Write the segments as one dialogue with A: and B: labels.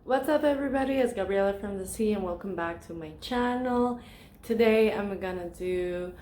A: What's up everybody, it's Gabriela from the sea and welcome back to my channel. Today I'm gonna do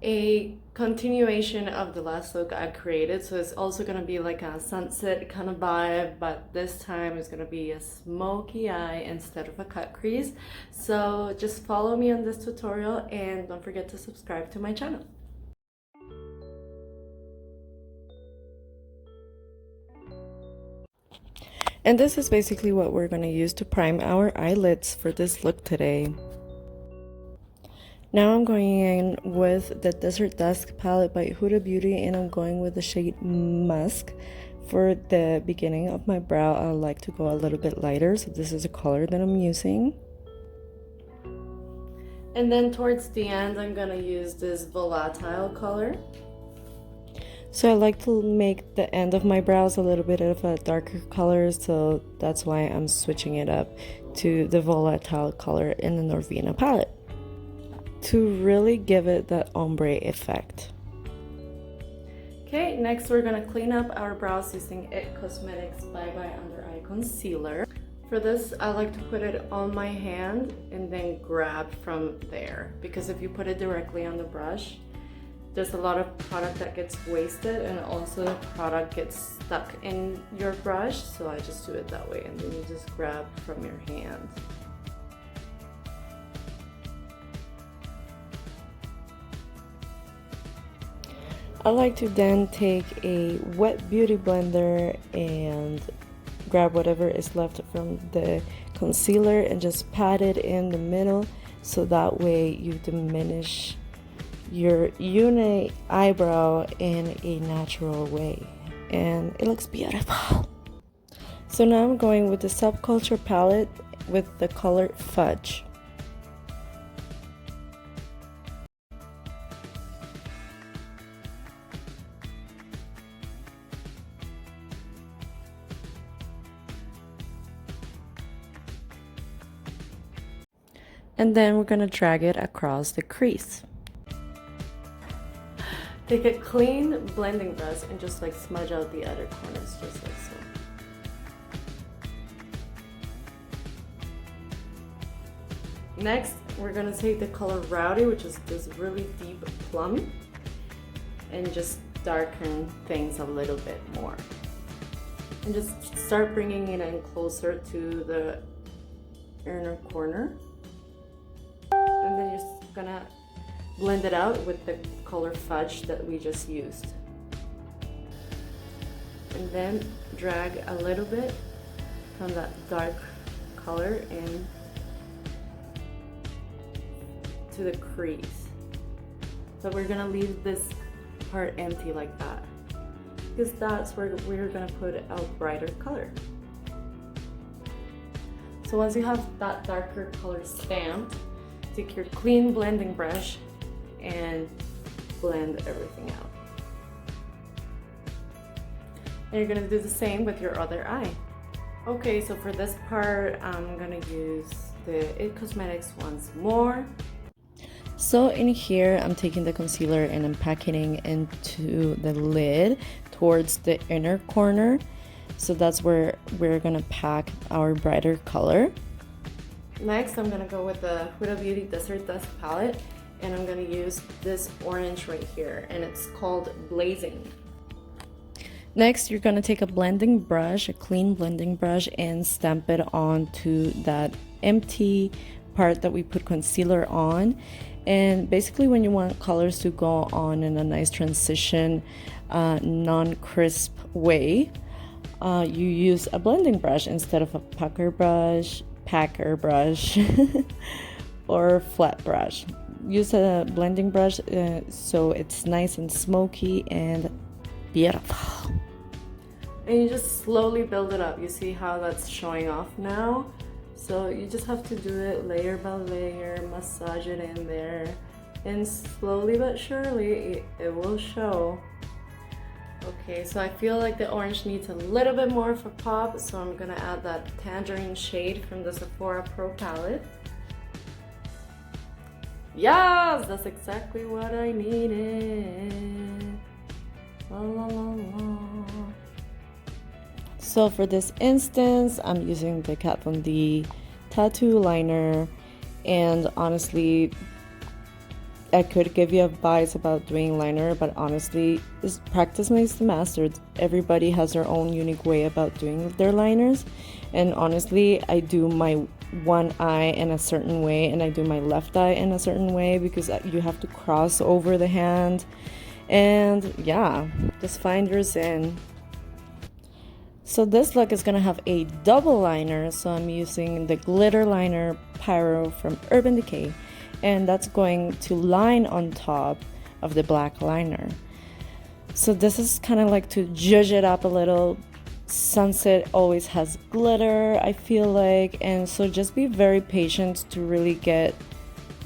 A: a continuation of the last look I created. So it's also gonna be like a sunset kind of vibe, but this time it's gonna be a smoky eye instead of a cut crease. So just follow me on this tutorial and don't forget to subscribe to my channel. And this is basically what we're going to use to prime our eyelids for this look today. Now I'm going in with the Desert Dusk palette by Huda Beauty, and I'm going with the shade Musk. For the beginning of my brow, I like to go a little bit lighter, so this is a color that I'm using. And then towards the end, I'm going to use this volatile color. So I like to make the end of my brows a little bit of a darker color, so that's why I'm switching it up to the volatile color in the Norvina palette to really give it that ombre effect. Okay, next we're gonna clean up our brows using IT Cosmetics Bye Bye Under Eye Concealer. For this, I like to put it on my hand and then grab from there, because if you put it directly on the brush, there's a lot of product that gets wasted, and also the product gets stuck in your brush, so I just do it that way, and then you just grab from your hand. I like to then take a wet beauty blender and grab whatever is left from the concealer and just pat it in the middle, so that way you diminish your uni eyebrow in a natural way, and it looks beautiful. So now I'm going with the Subculture palette with the color Fudge. And then we're gonna drag it across the crease. Take a clean blending brush and just like smudge out the other corners, just like so. Next, we're gonna take the color Rowdy, which is this really deep plum, and just darken things a little bit more. And just start bringing it in closer to the inner corner. And then you're just gonna blend it out with the color Fudge that we just used. And then drag a little bit from that dark color in to the crease. So we're gonna leave this part empty like that, because that's where we're gonna put a brighter color. So once you have that darker color stamped, take your clean blending brush and blend everything out. And you're gonna do the same with your other eye. Okay, so for this part, I'm gonna use the IT Cosmetics once more. So in here, I'm taking the concealer and I'm packing it into the lid towards the inner corner. So that's where we're gonna pack our brighter color. Next, I'm gonna go with the Huda Beauty Desert Dusk palette, and I'm gonna use this orange right here, and it's called Blazing. Next, you're gonna take a blending brush, a clean blending brush, and stamp it onto that empty part that we put concealer on. And basically when you want colors to go on in a nice transition, non-crisp way, you use a blending brush instead of a packer brush or flat brush. Use a blending brush so it's nice and smoky and beautiful. And you just slowly build it up. You see how that's showing off now? So you just have to do it layer by layer, massage it in there, and slowly but surely it will show. Okay, so I feel like the orange needs a little bit more of a pop, so I'm gonna add that tangerine shade from the Sephora Pro palette. Yes, that's exactly what I needed. La, la, la, la. So for this instance, I'm using the Kat Von D tattoo liner, and honestly, I could give you advice about doing liner, but honestly, practice makes the master. Everybody has their own unique way about doing their liners, and honestly, I do my one eye in a certain way and I do my left eye in a certain way because you have to cross over the hand, and yeah, just find yours in. So this look is gonna have a double liner, so I'm using the glitter liner Pyro from Urban Decay, and that's going to line on top of the black liner. So this is kind of like to zhuzh it up a little. Sunset always has glitter, I feel like, and so just be very patient to really get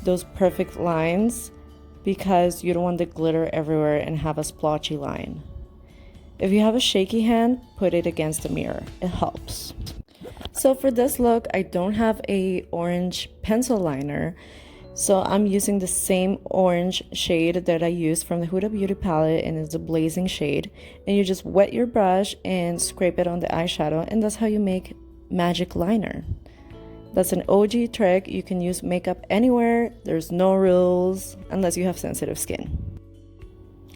A: those perfect lines because you don't want the glitter everywhere and have a splotchy line. If you have a shaky hand, put it against the mirror. It helps. So for this look, I don't have a orange pencil liner. So I'm using the same orange shade that I used from the Huda Beauty palette, and it's a blazing shade. And you just wet your brush and scrape it on the eyeshadow, and that's how you make magic liner. That's an OG trick. You can use makeup anywhere. There's no rules unless you have sensitive skin.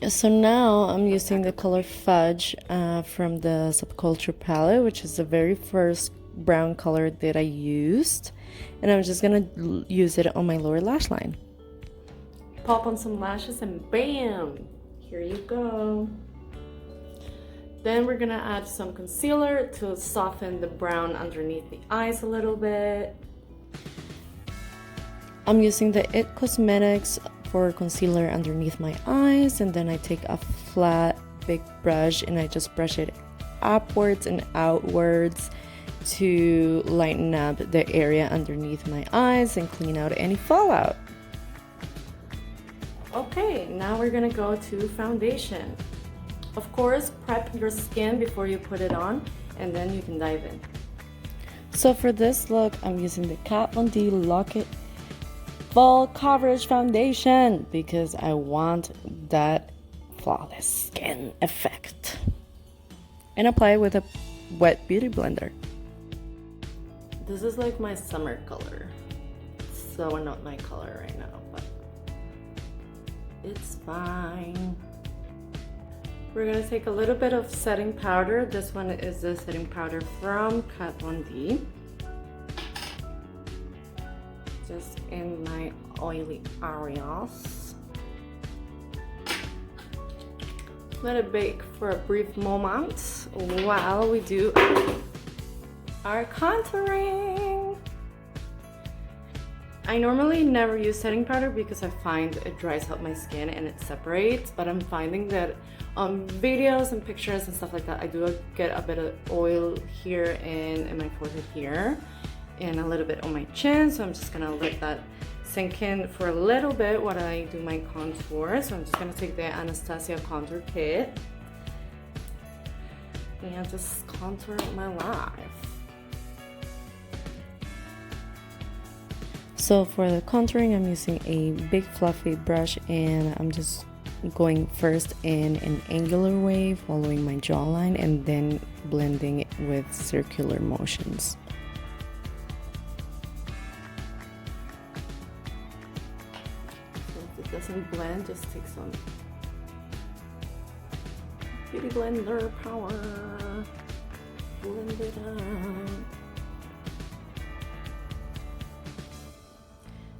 A: So now I'm using the color Fudge from the Subculture palette, which is the very first brown color that I used, and I'm just gonna use it on my lower lash line. Pop on some lashes and bam! Here you go. Then we're gonna add some concealer to soften the brown underneath the eyes a little bit. I'm using the IT Cosmetics for concealer underneath my eyes, and then I take a flat big brush and I just brush it upwards and outwards to lighten up the area underneath my eyes and clean out any fallout. Okay, now we're gonna go to foundation. Of course, prep your skin before you put it on, and then you can dive in. So for this look, I'm using the Kat Von D Lock-It Full Coverage Foundation because I want that flawless skin effect. And apply it with a wet beauty blender. This is like my summer color. So not my color right now, but it's fine. We're gonna take a little bit of setting powder. This one is the setting powder from Kat Von D. Just in my oily areas. Let it bake for a brief moment while we do our contouring. I normally never use setting powder because I find it dries out my skin and it separates, but I'm finding that on videos and pictures and stuff like that, I do get a bit of oil here and in my forehead here and a little bit on my chin, so I'm just gonna let that sink in for a little bit while I do my contour. So I'm just gonna take the Anastasia contour kit and just contour my life. So for the contouring, I'm using a big fluffy brush and I'm just going first in an angular way, following my jawline, and then blending it with circular motions. So if it doesn't blend, just take some beauty blender power, blend it out.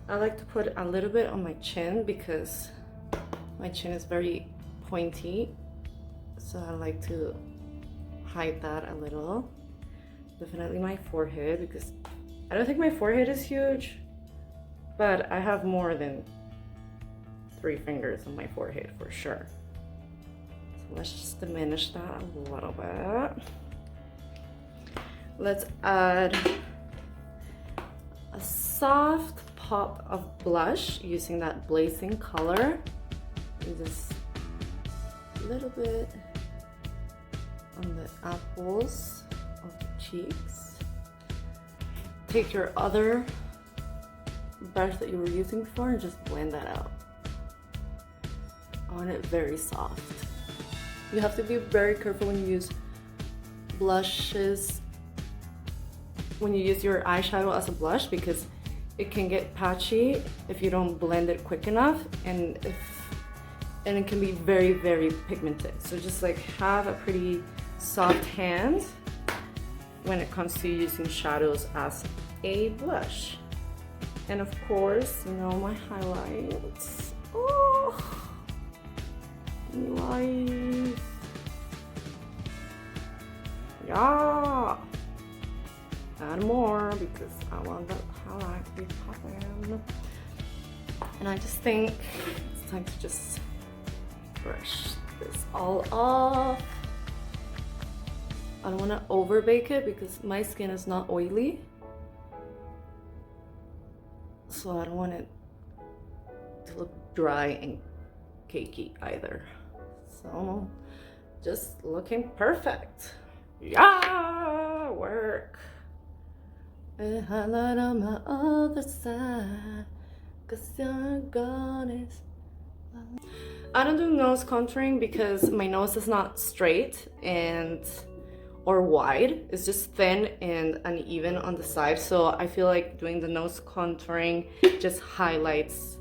A: I like to put a little bit on my chin because my chin is very pointy, so I like to hide that a little. Definitely my forehead, because I don't think my forehead is huge, but I have more than 3 fingers on my forehead for sure. So let's just diminish that a little bit. Let's add a soft pop of blush using that blazing color. And just a little bit on the apples of the cheeks. Take your other brush that you were using before and just blend that out. I want it very soft. You have to be very careful when you use blushes when you use your eyeshadow as a blush, because it can get patchy if you don't blend it quick enough, and it can be very, very pigmented. So just like have a pretty soft hand when it comes to using shadows as a blush. And of course, you know, my highlights. Oh, nice. Yeah. Add more because I want that highlight to be popping. And I just think it's time to just brush this all off. I don't want to over bake it because my skin is not oily, so I don't want it to look dry and cakey either. So just looking perfect. Yeah, work. And highlight on my other side, 'cause your God is. I don't do nose contouring because my nose is not straight or wide. It's just thin and uneven on the side. So I feel like doing the nose contouring just highlights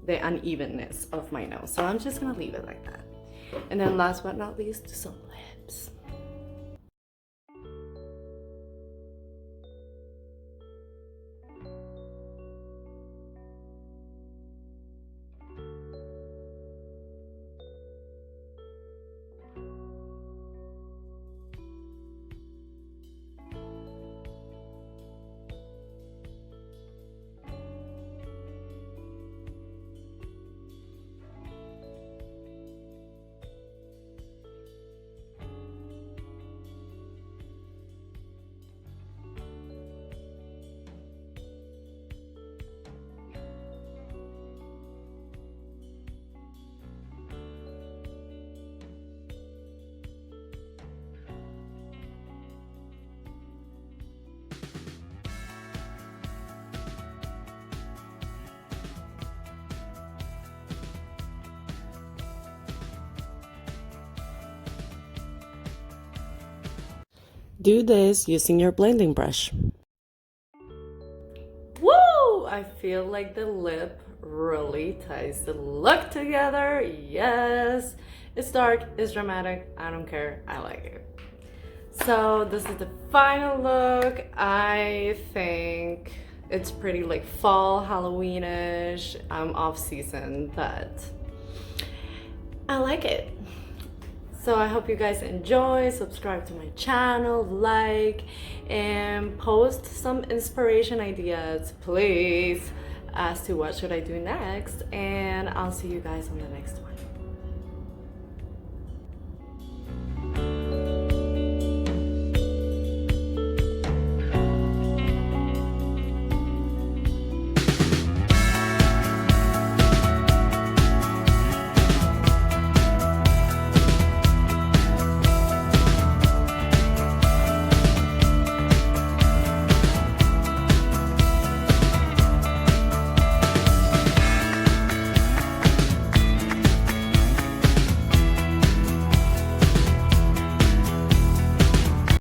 A: the unevenness of my nose. So I'm just gonna leave it like that. And then last but not least, some lips. Do this using your blending brush. Woo! I feel like the lip really ties the look together. Yes! It's dark, it's dramatic, I don't care, I like it. So this is the final look. I think it's pretty like fall, Halloweenish. I'm off season, but I like it. So I hope you guys enjoy, subscribe to my channel, like, and post some inspiration ideas, please, as to what should I do next. And I'll see you guys on the next one.